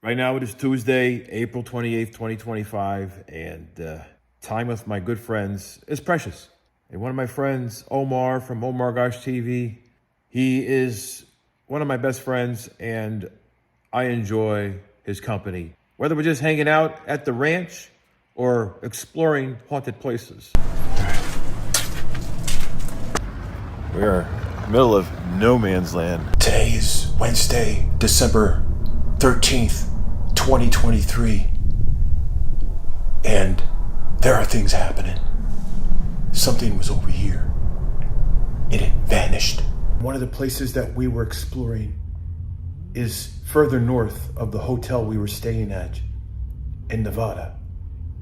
Right now it is Tuesday, April 28th, 2025, and time with my good friends is precious. And one of my friends, Omar from OmarGoshTV, he is one of my best friends, and I enjoy his company. Whether we're just hanging out at the ranch or exploring haunted places. We are in the middle of no man's land. Today is Wednesday, December 13th, 2023. And there are things happening. Something was over here, and it vanished. One of the places that we were exploring is further north of the hotel we were staying at in Nevada.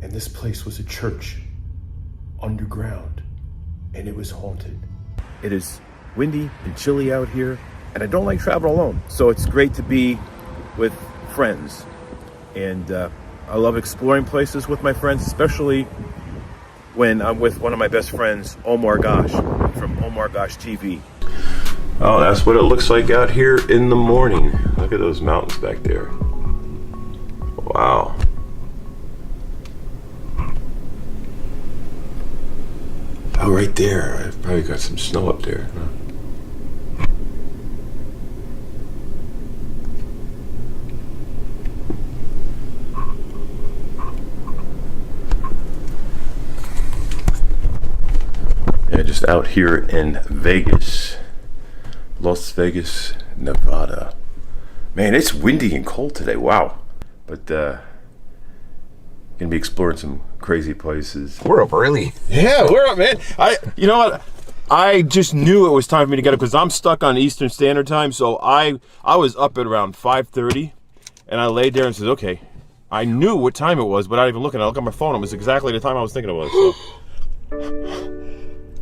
And this place was a church underground, and it was haunted. It is windy and chilly out here, and I don't like traveling alone. So it's great to be with friends. And I love exploring places with my friends, especially when I'm with one of my best friends, Omar Gosh, from OmarGoshTV. Oh, that's what it looks like out here in the morning. Look at those mountains back there. Wow. Oh, right there. I've probably got some snow up there. Huh? Yeah, just out here in Vegas. Las Vegas, Nevada. Man, it's windy and cold today. Wow. But gonna be exploring some crazy places. We're up early. Yeah, we're up, man. You know what? I just knew it was time for me to get up because I'm stuck on Eastern Standard Time. So I was up at around 5:30, and I laid there and said, okay. I knew what time it was, but I didn't even look at it. I looked at my phone. It was exactly the time I was thinking it was. So.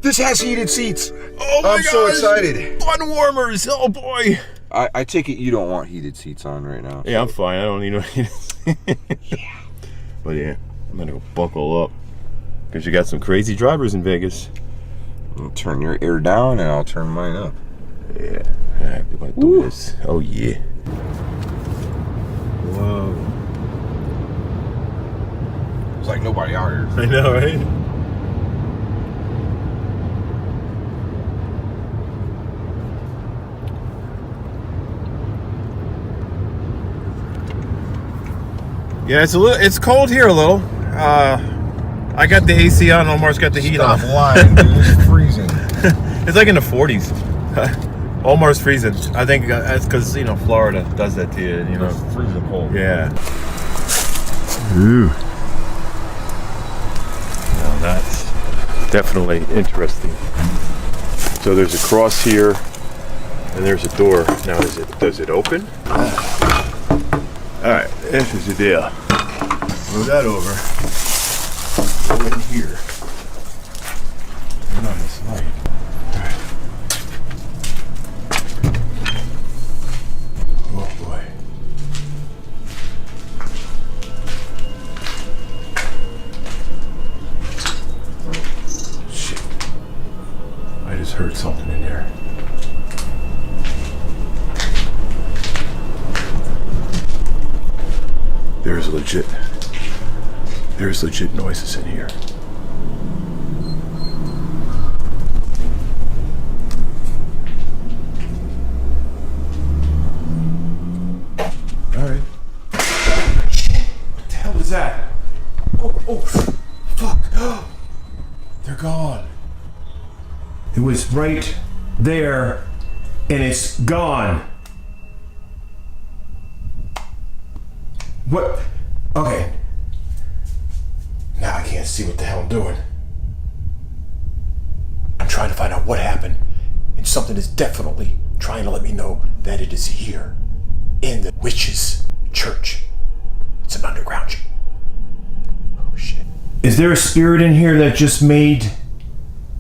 This has heated seats. Oh my I'm so excited. Bun warmers. Oh boy. I take it you don't want heated seats on right now. Yeah, I'm fine. I don't need no heated seats. Yeah. But yeah, I'm gonna go buckle up because you got some crazy drivers in Vegas. I'll turn your air down and I'll turn mine up. Yeah. All right, we're gonna do this. Oh yeah. Whoa. It's like nobody out here. I know, right? Yeah, it's cold here a little. I got the AC on. Omar's got the heat on. Stop lying, dude. It's freezing. It's like in the 40s. Omar's freezing. I think that's because Florida does that to you. It's freezing cold. Yeah. Ooh. Now that's definitely interesting. So there's a cross here, and there's a door. Now does it open? All right, this is the deal. Move that over. Go in here. Turn on this light. All right. Oh boy. Shit. I just heard something in there. There's legit noises in here. All right. What the hell is that? Oh, fuck. They're gone. It was right there, and it's gone. What? Okay. Now I can't see what the hell I'm doing. I'm trying to find out what happened, and something is definitely trying to let me know that it is here, in the witch's church. It's an underground church. Oh shit. Is there a spirit in here that just made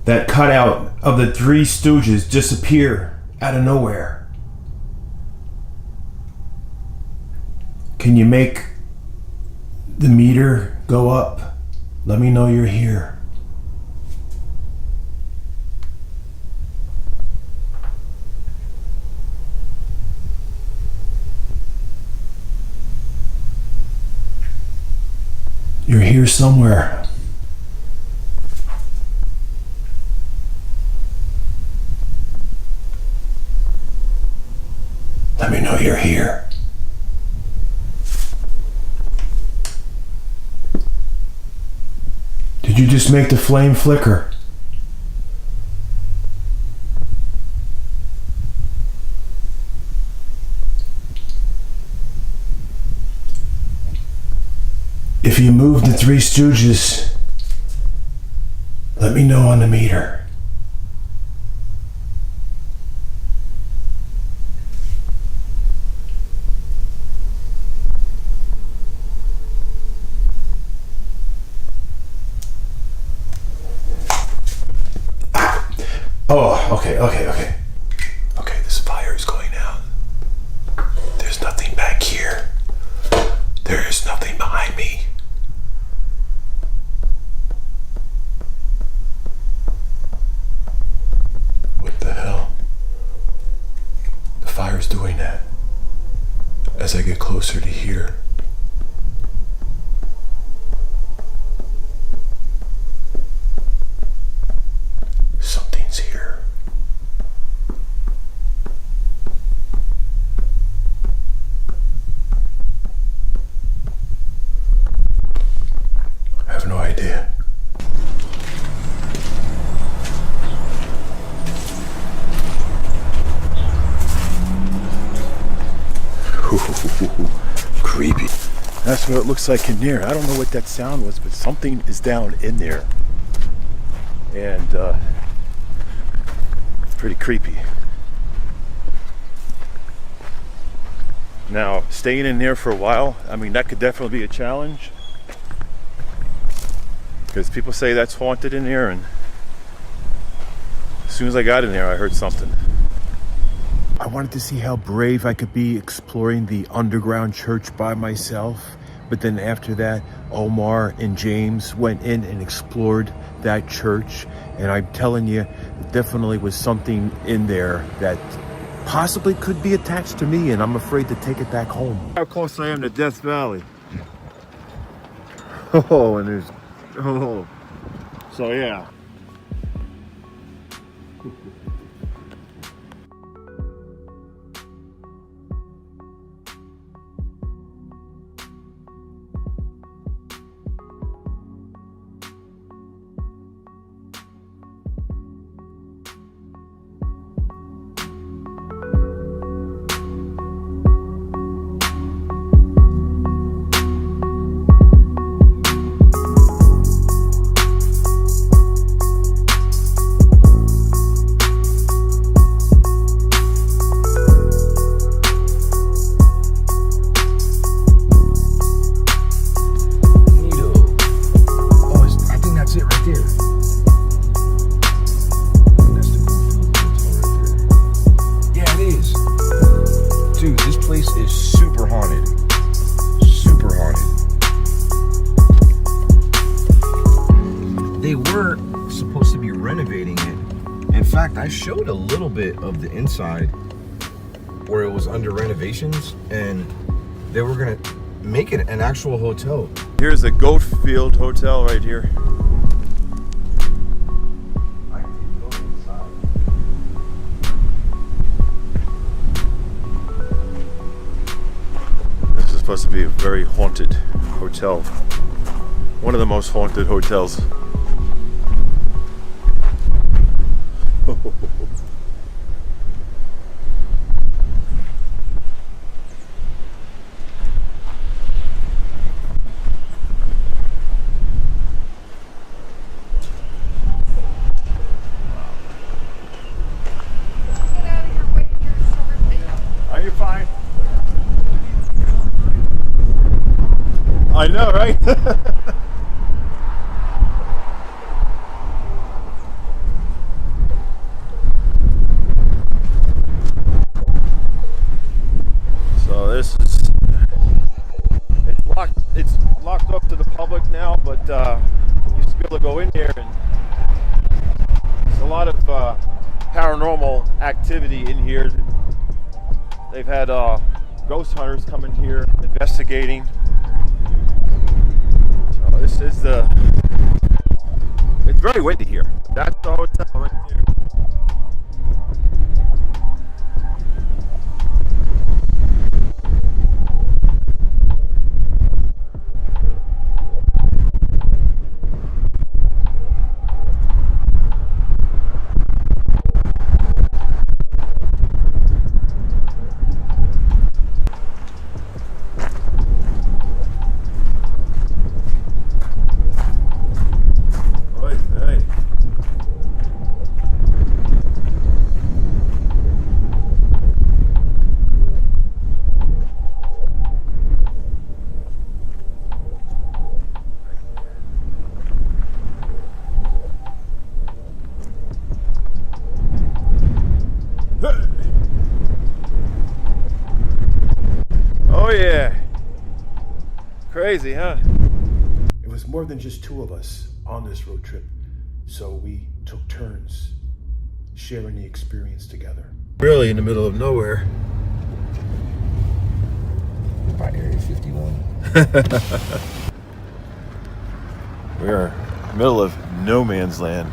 that cutout of the Three Stooges disappear out of nowhere? Can you make the meter go up? Let me know you're here. You're here somewhere. Let me know you're here. Did you just make the flame flicker? If you move the Three Stooges, let me know on the meter. Oh, okay. Okay, this fire is going out. There's nothing back here. There is nothing behind me. What the hell? The fire's doing that. As I get closer to here. Something's here. I have no idea. Creepy. That's what it looks like in there. I don't know what that sound was, but something is down in there. And it's pretty creepy. Now, staying in there for a while, I mean, that could definitely be a challenge. Because people say that's haunted in there, and as soon as I got in there, I heard something. I wanted to see how brave I could be exploring the underground church by myself. But then after that, Omar and James went in and explored that church. And I'm telling you, definitely was something in there that possibly could be attached to me, and I'm afraid to take it back home. How close I am to Death Valley. Oh, and there's, oh. So yeah. I showed a little bit of the inside where it was under renovations, and they were gonna make it an actual hotel. Here's the Goatfield Hotel right here. This is supposed to be a very haunted hotel. One of the most haunted hotels. Are you fine? I know, right? It's locked up to the public now, but you used to be able to go in there, and there's a lot of paranormal activity in here. They've had ghost hunters come in here investigating. So This is the. It's very windy here. That's the hotel right there. Oh yeah. Crazy, huh? It was more than just two of us on this road trip, so we took turns sharing the experience together. Really in the middle of nowhere. By Area 51. We are middle of no man's land.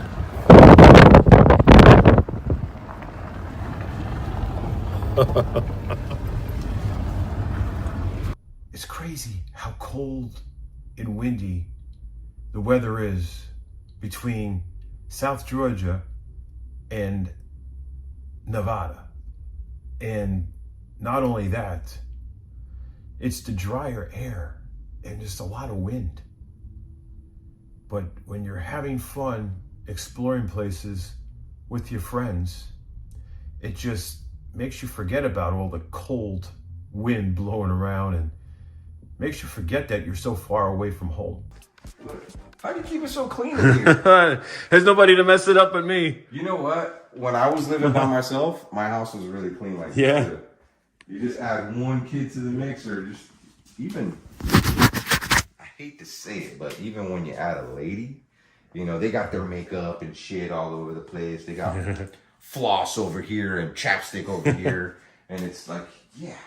It's crazy how cold and windy the weather is between South Georgia and Nevada. And not only that, it's the drier air and just a lot of wind. But when you're having fun exploring places with your friends, it just makes you forget about all the cold wind blowing around and makes you forget that you're so far away from home. How do you keep it so clean in here? There's nobody to mess it up but me. You know what? When I was living by myself, my house was really clean like Yeah. this. You just add one kid to the mix, or just even, I hate to say it, but even when you add a lady, you know, they got their makeup and shit all over the place. They got floss over here and chapstick over here. And it's like, yeah.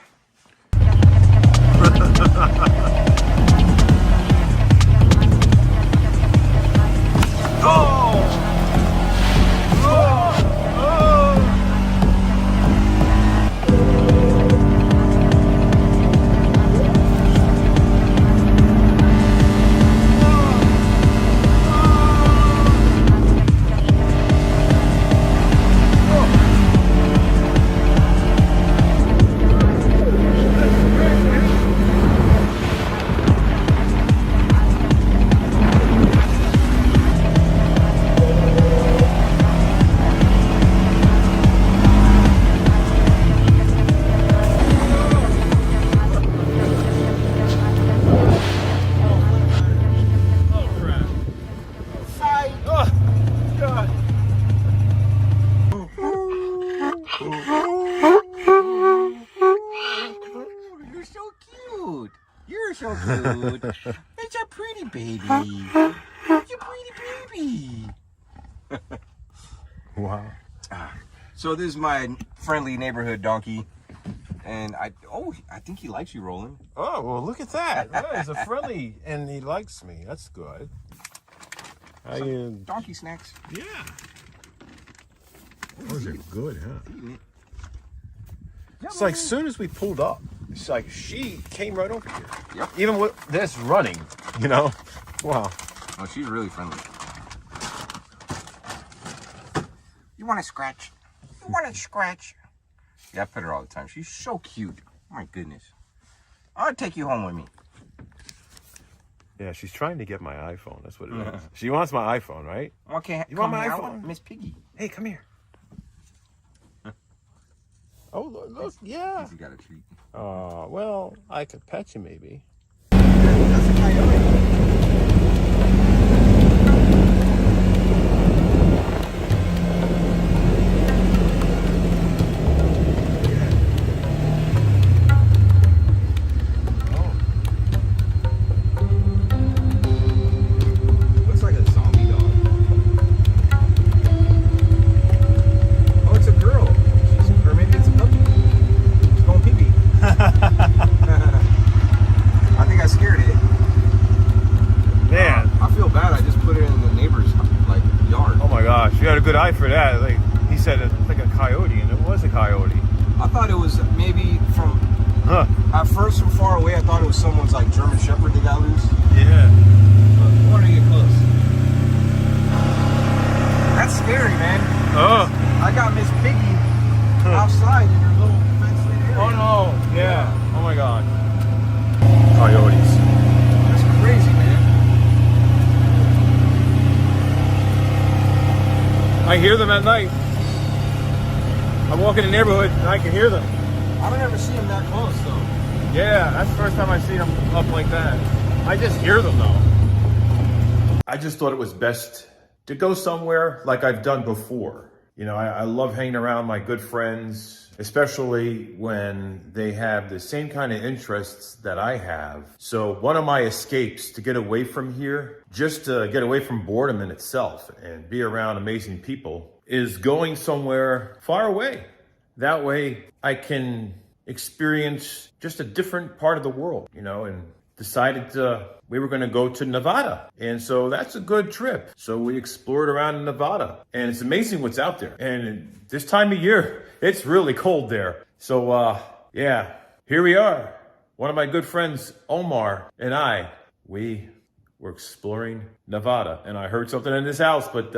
You're so cute. You're so cute. It's a pretty baby. It's a pretty baby. Wow. So this is my friendly neighborhood donkey. And I think he likes you, Roland. Oh, well, look at that. Oh, he's a friendly, and he likes me. That's good. How you? Donkey snacks. Yeah. Those are good, huh? It's like as soon as we pulled up, it's like she came right over here. Yep. Even with this running, you know? Wow. Oh, she's really friendly. You want to scratch? You want to scratch? Yeah, I pet her all the time. She's so cute. My goodness. I'll take you home with me. Yeah, she's trying to get my iPhone. That's what it is. She wants my iPhone, right? Okay, You want my I iPhone? want Miss Piggy. Hey, come here. Oh, look, yeah. You got a treat. Well, I could pet you maybe. That's a coyote. Looks like a zombie dog. Oh, it's a girl. Or maybe it's a puppy. It's going pee-pee. I think I scared it. Man, a good eye for that. Like he said, it's like a coyote, and it was a coyote. I thought it was maybe from. At first, from far away, I thought it was someone's like German Shepherd that got loose. Yeah. But I wanted to get close. That's scary, man. Oh. I got Miss Piggy outside in her little fenced-in area. Oh no. Yeah. Oh my God. Coyotes. That's crazy, man. I hear them at night. I walk in the neighborhood and I can hear them. I don't ever see them that close, though. Yeah, that's the first time I've seen them up like that. I just hear them though. I just thought it was best to go somewhere like I've done before. You know, I love hanging around my good friends, especially when they have the same kind of interests that I have. So one of my escapes to get away from here, just to get away from boredom in itself and be around amazing people, is going somewhere far away. That way I can experience just a different part of the world, you know, and decided we were going to go to Nevada. And so that's a good trip. So we explored around Nevada, and it's amazing what's out there. And this time of year, it's really cold there. So yeah, here we are. One of my good friends, Omar and I, we were exploring Nevada, and I heard something in this house, but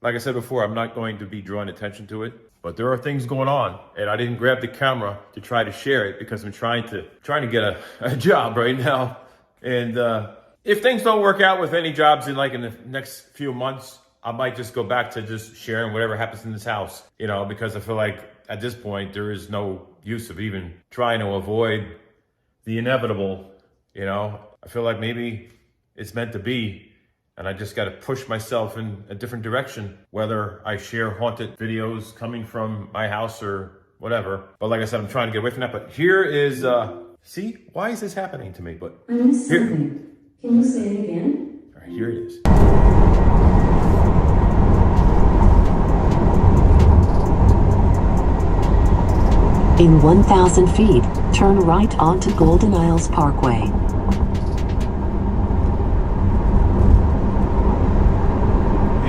like I said before, I'm not going to be drawing attention to it. But there are things going on, and I didn't grab the camera to try to share it because I'm trying to get a job right now. And if things don't work out with any jobs in the next few months, I might just go back to just sharing whatever happens in this house, you know, because I feel like at this point there is no use of even trying to avoid the inevitable, you know. I feel like maybe it's meant to be. And I just got to push myself in a different direction, whether I share haunted videos coming from my house or whatever. But like I said, I'm trying to get away from that. But here is, see, why is this happening to me? But I missed something. Can you say it again? All right, here it is. In 1,000 feet, turn right onto Golden Isles Parkway.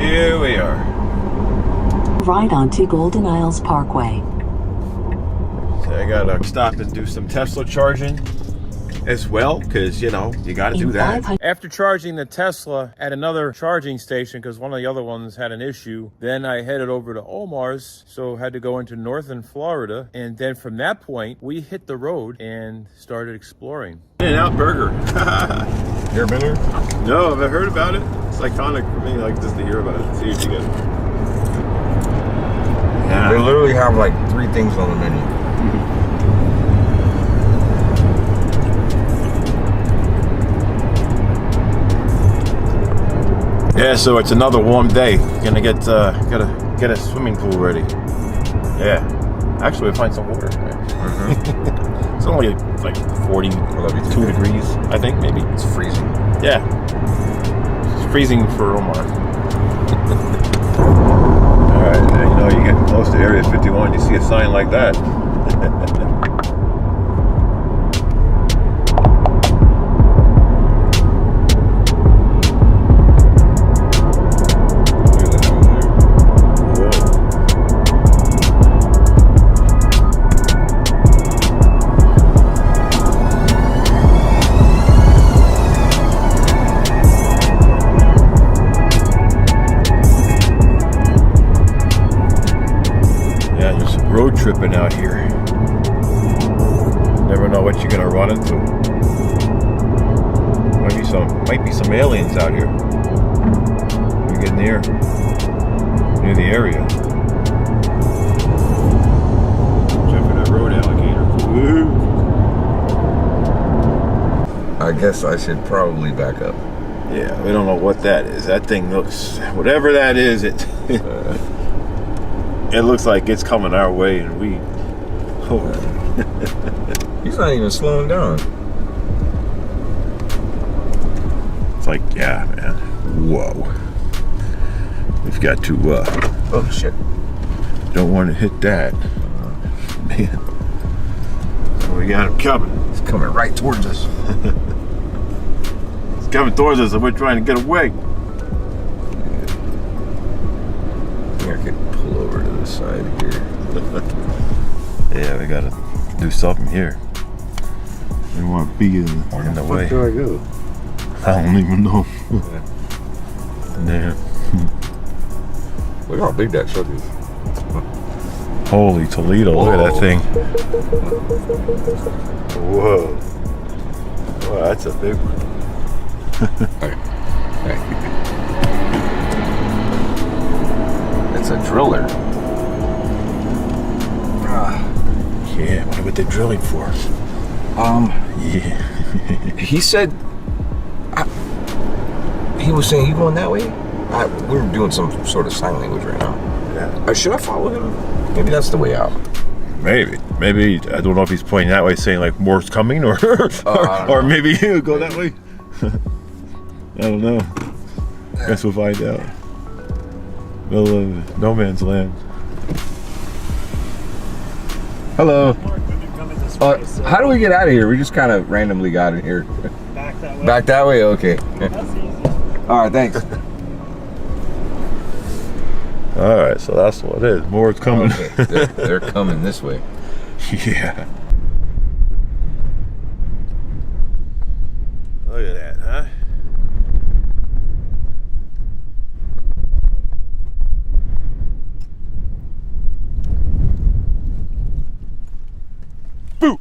Here we are. Right onto Golden Isles Parkway. So I gotta stop and do some Tesla charging as well, because, you know, you gotta do that. After charging the Tesla at another charging station, because one of the other ones had an issue, then I headed over to Omars, so had to go into northern Florida. And then from that point, we hit the road and started exploring. In-N-Out Burger. You ever been there? No, I've heard about it. It's iconic for me, like, just to hear about it. See what you get. Yeah. They literally have like 3 things on the menu. Yeah, so it's another warm day. Gonna gotta get a swimming pool ready. Yeah, actually we find some water. Mm-hmm. It's only like 42 degrees, I think, maybe. It's freezing. Yeah, it's freezing for Omar. All right, now you know you get close to Area 51, you see a sign like that. Road tripping out here. Never know what you're gonna run into. Might be some aliens out here. We get near the area. Jumping that road, alligator. Woo. I guess I should probably back up. Yeah, we don't know what that is. That thing looks, whatever that is, it it looks like it's coming our way, and we. Oh. He's not even slowing down. It's like, yeah, man. Whoa. We've got to. Oh shit! Don't want to hit that. Man. So we got him coming. He's coming right towards us. He's coming towards us, and we're trying to get away. gotta do something here. They want to be in the way. Where do I go? I don't even know. Damn. Look how big that truck is. Holy Toledo, look at that thing. Whoa. Wow, that's a big one. It's a driller. Yeah, I wonder what they're drilling for. Yeah. He said, he was saying, you going that way? We're doing some sort of sign language right now. Yeah. Should I follow him? Maybe that's the way out. Maybe. I don't know if he's pointing that way, saying like more's coming, or or maybe he'll go that way. I don't know. Guess we'll find out. Middle of no man's land. Hello. How do we get out of here? We just kind of randomly got in here. Back that way. Back that way? Okay. That's easy. All right, thanks. All right, so that's what it is. More's coming. Okay. They're coming this way. Yeah. Look at that, huh? Boo!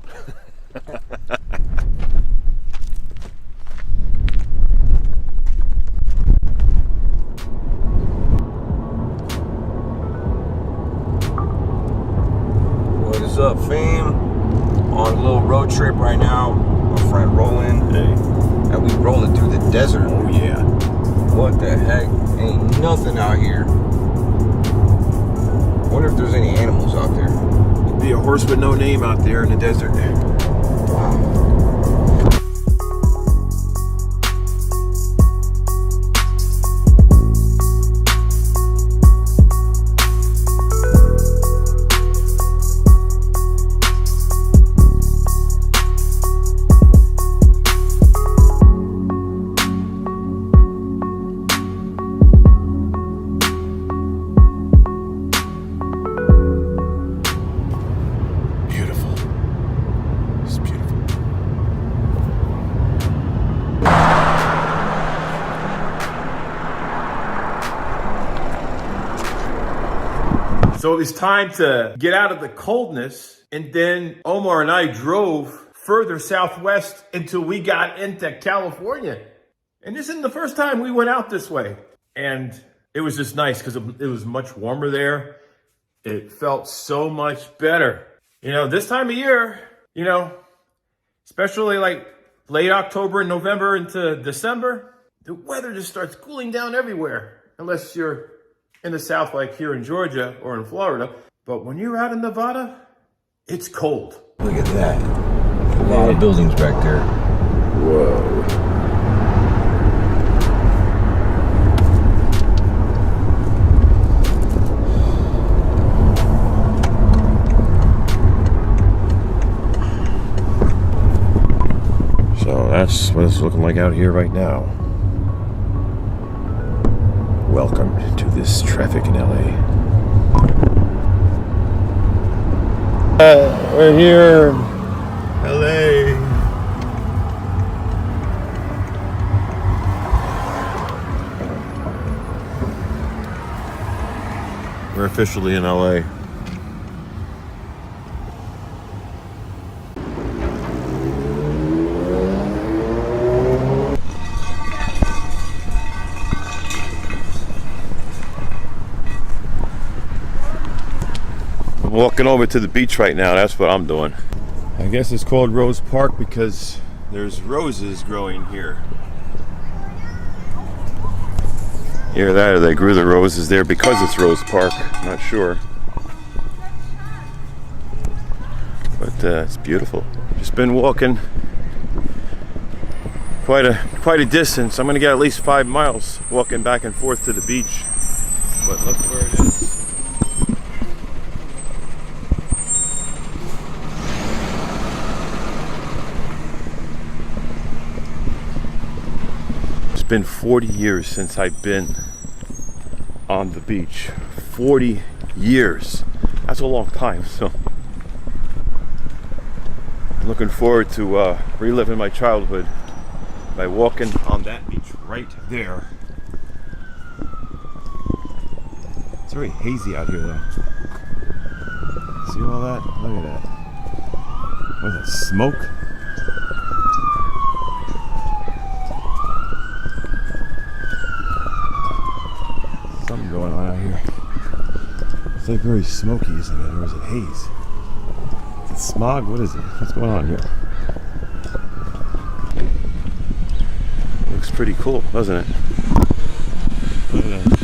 What is up, fam? On a little road trip right now. My friend Roland. Hey. And we rolling through the desert. Oh yeah. What the heck? Ain't nothing out here. Wonder if there's any animals out there. Be a horse with no name out there in the desert. So it was time to get out of the coldness, and then Omar and I drove further southwest until we got into California. And this isn't the first time we went out this way. And it was just nice because it was much warmer there. It felt so much better. You know, this time of year, you know, especially like late October and November into December, the weather just starts cooling down everywhere, unless you're in the South, like here in Georgia or in Florida. But when you're out in Nevada, it's cold. Look at that. A lot of buildings back there. Whoa. So that's what it's looking like out here right now. Welcome to this traffic in LA. We're here, LA. We're officially in LA. Walking over to the beach right now, that's what I'm doing. I guess it's called Rose Park because there's roses growing here. Either that or they grew the roses there because it's Rose Park, I'm not sure. But it's beautiful. Just been walking quite a distance. I'm gonna get at least 5 miles walking back and forth to the beach. But look where it is. It's been 40 years since I've been on the beach. 40 years. That's a long time. So looking forward to reliving my childhood by walking on that beach right there. It's very hazy out here though. See all that? Look at that. What is that, smoke? Something going on out here. It's like very smoky, isn't it? Or is it haze? Is it smog? What is it? What's going on here? Looks pretty cool, doesn't it? Look at that.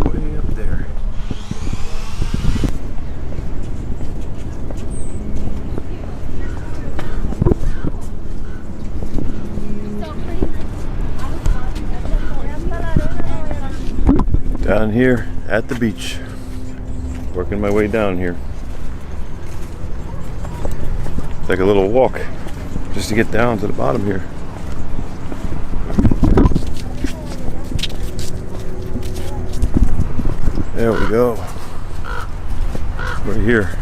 Way up there. Down here at the beach, working my way down here. It's like a little walk just to get down to the bottom here. There we go. Right here.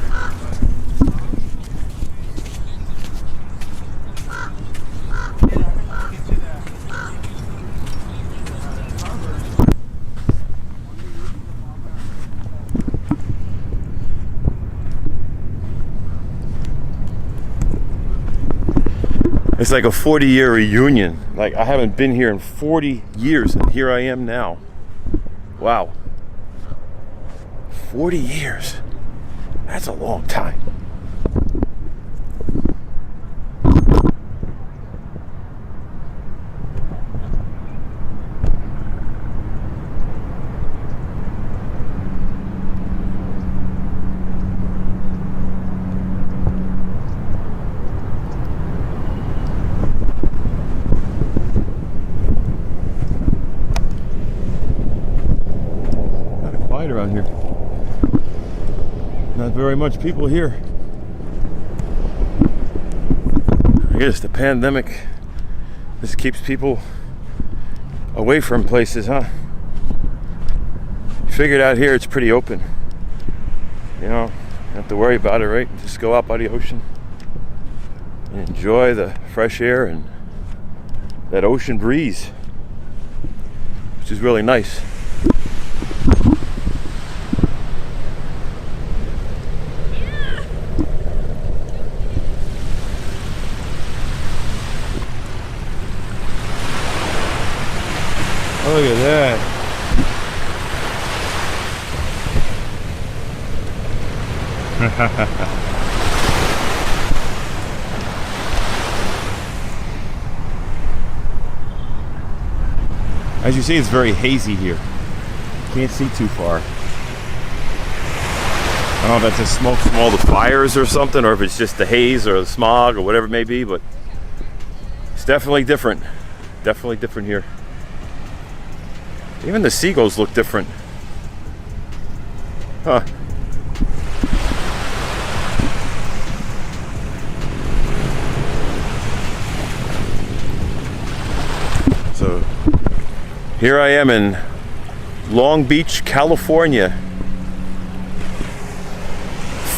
It's like a 40-year reunion. Like, I haven't been here in 40 years, and here I am now. Wow. 40 years. That's a long time. Around here, not very much people here. I guess the pandemic, this keeps people away from places, huh? Figured out here it's pretty open, you know, don't have to worry about it, right? Just go out by the ocean and enjoy the fresh air and that ocean breeze, which is really nice. Look at that. As you see, it's very hazy here. Can't see too far. I don't know if that's the smoke from all the fires or something, or if it's just the haze or the smog or whatever it may be, but it's definitely different. Definitely different here. Even the seagulls look different. Huh. So here I am in Long Beach, California.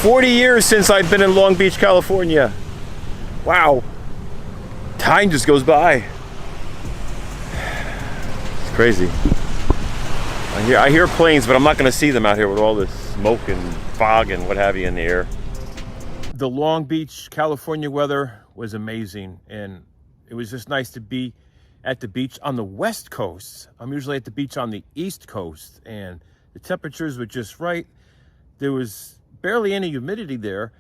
40 years since I've been in Long Beach, California. Wow. Time just goes by. It's crazy. I hear planes, but I'm not going to see them out here with all this smoke and fog and what have you in the air. The Long Beach, California weather was amazing, and it was just nice to be at the beach on the West Coast. I'm usually at the beach on the East Coast, and the temperatures were just right. There was barely any humidity there,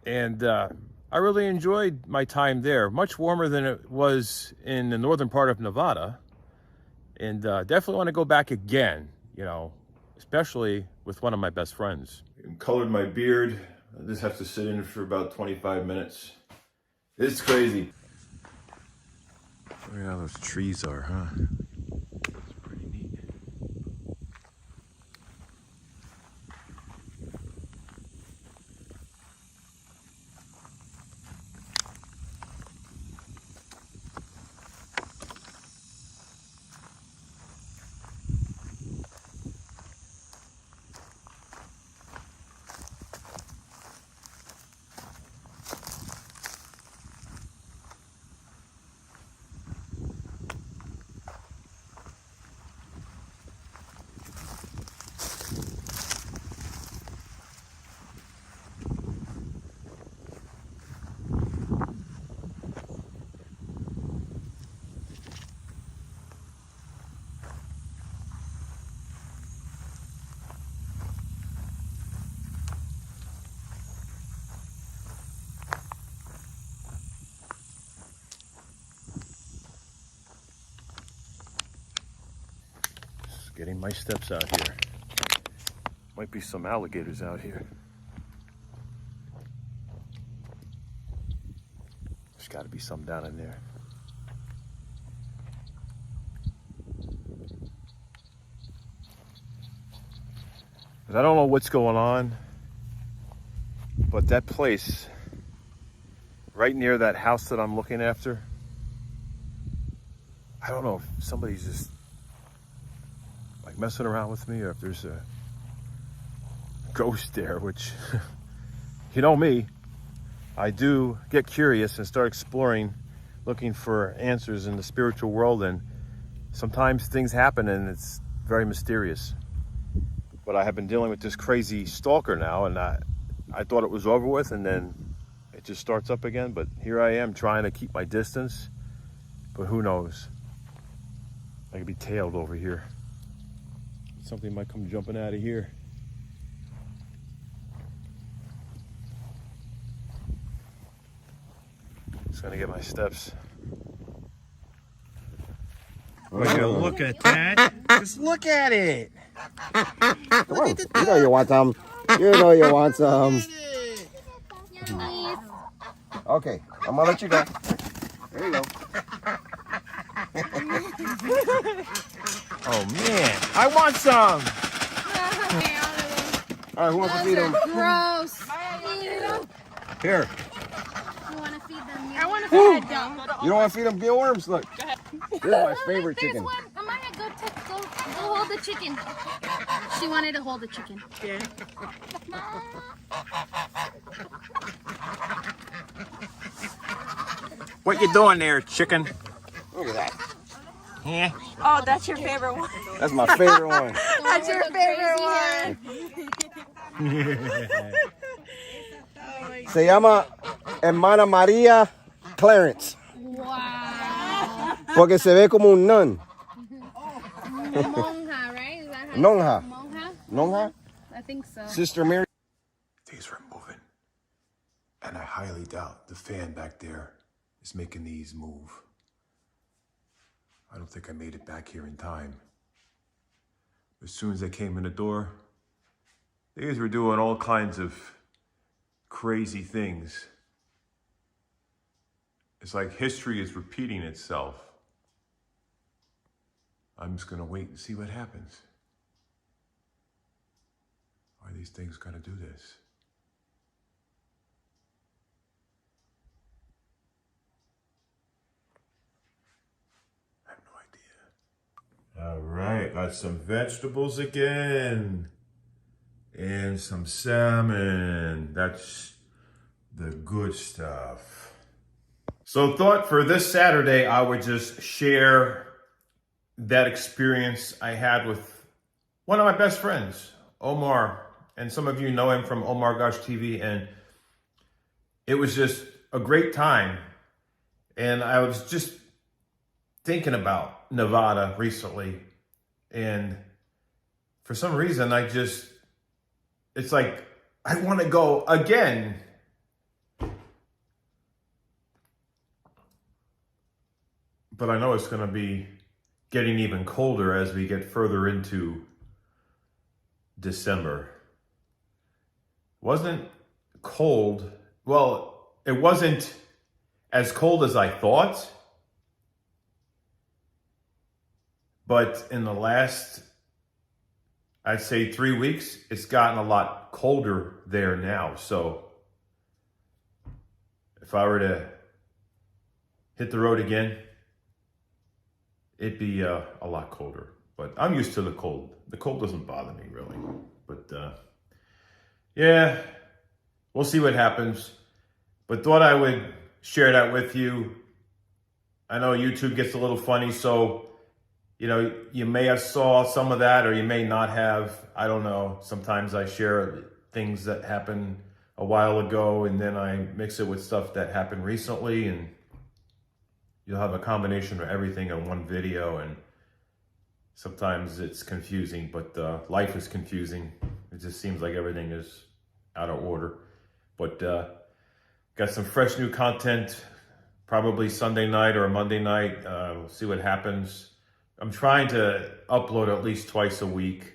and I really enjoyed my time there. Much warmer than it was in the northern part of Nevada, and definitely want to go back again. You know, especially with one of my best friends. Colored my beard. I just have to sit in for about 25 minutes. It's crazy. Look at how those trees are, huh? It's pretty neat. Just getting my steps out here. Might be some alligators out here. There's got to be some down in there. I don't know what's going on, but that place right near that house that I'm looking after, I don't know if somebody's just like messing around with me or if there's a ghost there, which, you know me, I do get curious and start exploring, looking for answers in the spiritual world, and sometimes things happen and it's very mysterious. But I have been dealing with this crazy stalker now, and I thought it was over with, and then it just starts up again. But here I am trying to keep my distance, but who knows? I could be tailed over here. Something might come jumping out of here. Just gonna get my steps. Would you look at that? Just look at it. Come on. You know you want some. You know you want some. Okay, I'm gonna let you go. There you go. Oh man, I want some! All right, who wants to feed them? Gross. Here. You want to feed them? I want to feed them. You don't want to feed them mealworms? Look. This is my favorite There's chicken. one. Amaya, go hold the chicken. She wanted to hold the chicken. Yeah. What you doing there, chicken? Look at that. Yeah. Oh, that's your favorite one. That's my favorite one. That's your favorite one. Se llama Hermana María Clarence. Wow. Porque se ve como un nun. Monja, right? Is that how Nonja. Monja? Nonja? I think so. Sister Mary. These are moving. And I highly doubt the fan back there is making these move. I don't think I made it back here in time. As soon as I came in the door, these were doing all kinds of crazy things. It's like history is repeating itself. I'm just gonna wait and see what happens. Why are these things gonna do this? I have no idea. All right, got some vegetables again. And some salmon. That's the good stuff. So thought for this Saturday, I would just share that experience I had with one of my best friends, Omar. And some of you know him from OmarGoshTV. And it was just a great time. And I was just thinking about Nevada recently. And for some reason, it's like, I want to go again. But I know it's going to be getting even colder as we get further into December. Wasn't cold. Well, it wasn't as cold as I thought. But in the last, I'd say 3 weeks, it's gotten a lot colder there now. So if I were to hit the road again, it'd be a lot colder. But I'm used to the cold. The cold doesn't bother me really. But yeah, we'll see what happens. But thought I would share that with you. I know YouTube gets a little funny, so you know, you may have saw some of that or you may not have. I don't know. Sometimes I share things that happened a while ago and then I mix it with stuff that happened recently, and you'll have a combination of everything in one video, and sometimes it's confusing, but life is confusing. It just seems like everything is out of order. But got some fresh new content, probably Sunday night or Monday night. We'll see what happens. I'm trying to upload at least twice a week,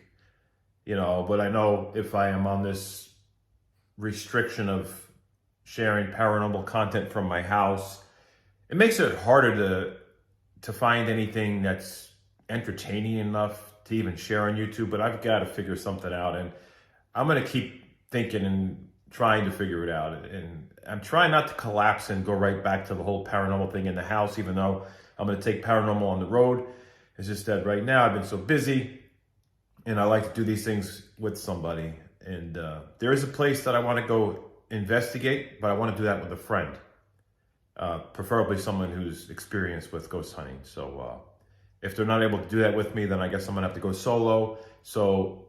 but I know if I am on this restriction of sharing paranormal content from my house, it makes it harder to find anything that's entertaining enough to even share on YouTube, but I've got to figure something out, and I'm going to keep thinking and trying to figure it out. And I'm trying not to collapse and go right back to the whole paranormal thing in the house, even though I'm going to take paranormal on the road. It's just that right now I've been so busy, and I like to do these things with somebody. And there is a place that I want to go investigate, but I want to do that with a friend, preferably someone who's experienced with ghost hunting. So if they're not able to do that with me, then I guess I'm going to have to go solo. So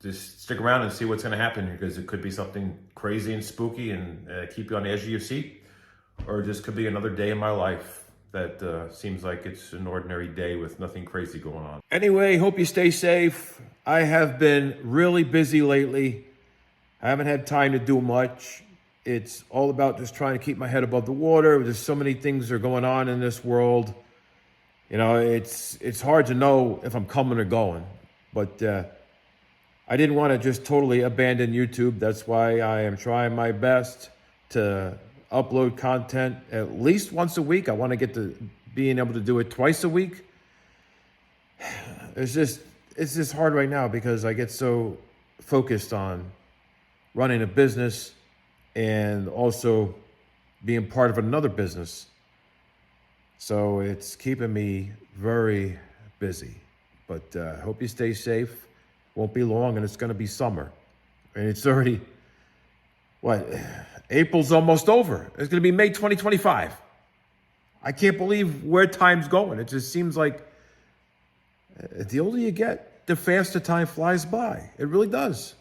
just stick around and see what's going to happen, because it could be something crazy and spooky and keep you on the edge of your seat, or it just could be another day in my life that seems like it's an ordinary day with nothing crazy going on. Anyway, hope you stay safe. I have been really busy lately. I haven't had time to do much. It's all about just trying to keep my head above the water. There's so many things that are going on in this world. It's hard to know if I'm coming or going, but I didn't want to just totally abandon YouTube. That's why I am trying my best to upload content at least once a week. I want to get to being able to do it twice a week. It's just hard right now because I get so focused on running a business and also being part of another business. So it's keeping me very busy. But I hope you stay safe. Won't be long, and it's going to be summer. And it's already, April's almost over. It's going to be May 2025. I can't believe where time's going. It just seems like the older you get, the faster time flies by. It really does.